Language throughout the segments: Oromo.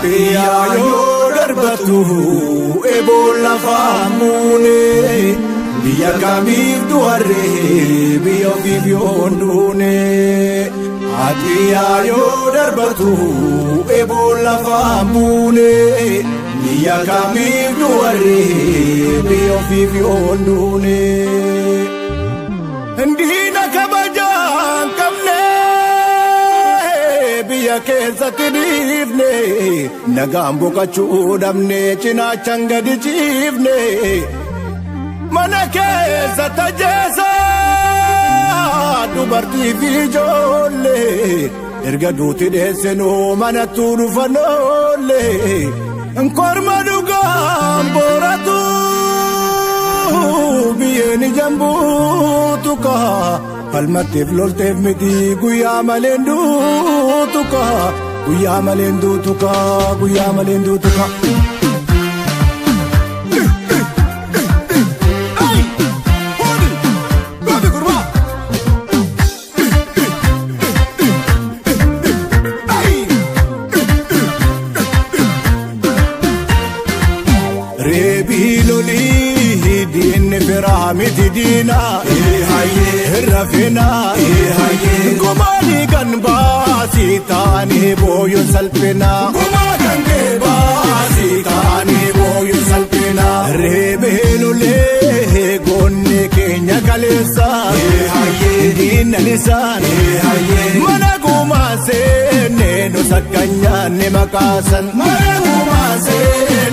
Atiyayo darbatu ebola famune biya kamif duarre biya vivyondune Atiyayo darbatu ebola famune biya kamif duarre biya vivyondune Ndina kabajan kamne biya keessa tidifne nagambo kachuudamne chinachan gadi chiifne mana keessa tajeessa dubartii fi ijoollee erga duuti dheessenuu manattuu dhufannoollee korma dhugaan booratu biyyeeni jambuutu kaha falmatteef lolteef miti guyyaa maleen duutu kaha guyyaa maleen duutu kaha guyyaa maleen duutu kaha Miti dina haye rafina haye gumani kan basi tani boyo salpina gumakan ke basi tani boyo salpina rebelule gonne kenya kalesa haye dina nisan haye mana gumase nenu sakanya ne makasan mana gumase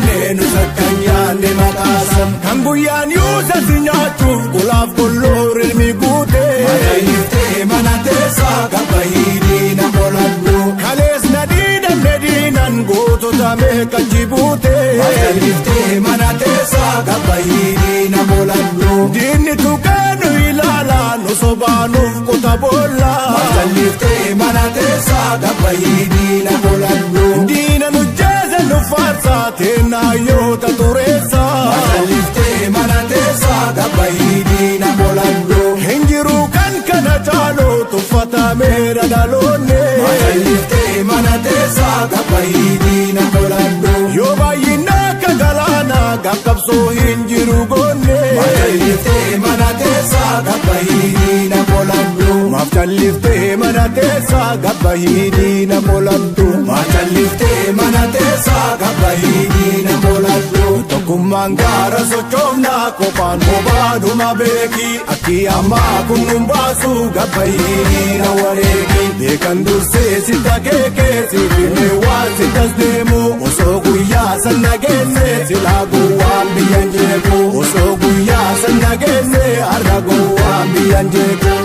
nenu sakanya ne makasan kambuyan yusa sinyachuf gulaf kullur ilmi gute manayifte manatesa kabahidina boladdu kales nadinan goto tame kajibute manayifte manatesa kabahidina boladdu dinni tukanu ilala nusobanuf kutabolla manayifte manatesa kabahidina boladdu dina nujjaza nufarsa tena yota turesa manayifte manatesa kabahidina boladdu hinjiru kan kana chalo tufata mera dalone manayifte manatesa kabahidina boladdu yo bayina kagalana gakabso hinjiru gonne manayifte manatesa kabahidina boladdu mafchalifte manatesa kabahidina boladdu mafchalifte manatesa kabahidina boladdu tokumangara sochomna kopan bobaduma beki akiyama kunumbasu kabahidina wareki dekan durse sita keke sifine wasitas demu oso guyya sannagenne silagu ambiyanjeku oso guyya sannagenne aragu ambiyanjeku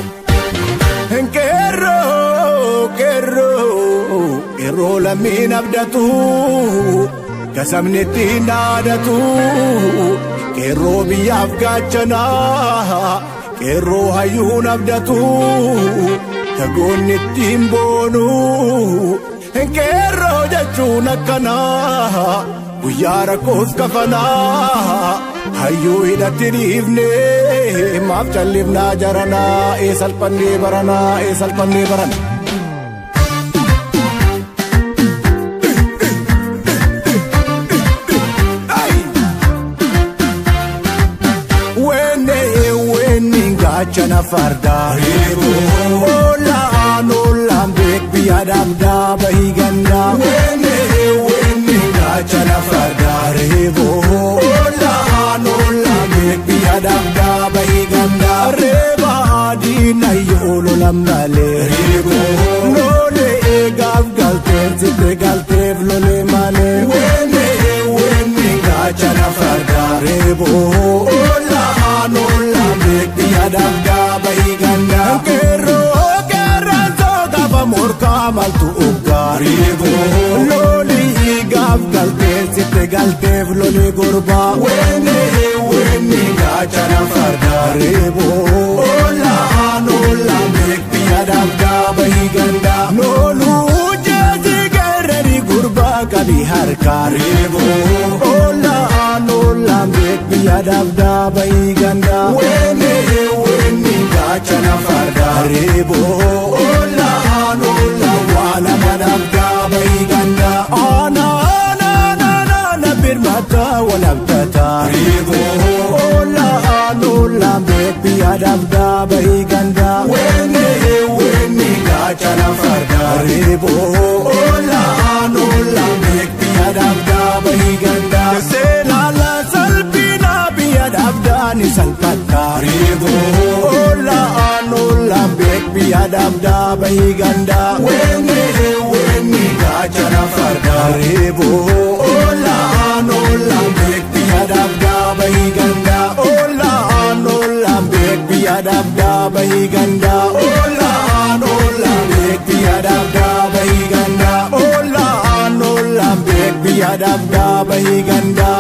Kerro lamin abdatu kasamnetti naadatu kerro biyyaaf gaachana kerro hayyuun abdatu tagoonnittiin boonu kerro jechuun akkana guyyaa rakkoof kafana hayyuu hidhatti dhiifne maaf callifnaa jarana salphannee barana salphannee barana Chana farda rebo ola anola bek biya dabda bahiganda wene ga chana farda rebo ola anola bek biya dabda bahiganda reba dina yolo lamale rebo lole gav galte lole male wene ga chana farda rebo ola anola bek biya dabda bahiganda kerro kerranto gaba morka maltu ugaribo loli gav galte loli gurba wene gachana farda rebo ola anola bek biya dabda bahiganda nolu jazi gerri gurba kali harka rebo ola anola bek biya dabda bahiganda wene gachana farda rebo ola anola wala madabda bahiganda ana gaachana fardaa reeboo oolaan beek biyya dabdaa bahii gandaa seenaalaan salphinaa biyya dabdaa ni salphadhaa reeboo oolaan beek biyya dabdaa bahii gandaa weenni gaachana fardaa reeboo oolaan beek biyya dabdaa bahii gandaa oolaan beek biyya dabdaa bahii gandaa oolaan beek biyya dabdaa bahii gandaa oolaan beek biyya dabdaa bahii gandaa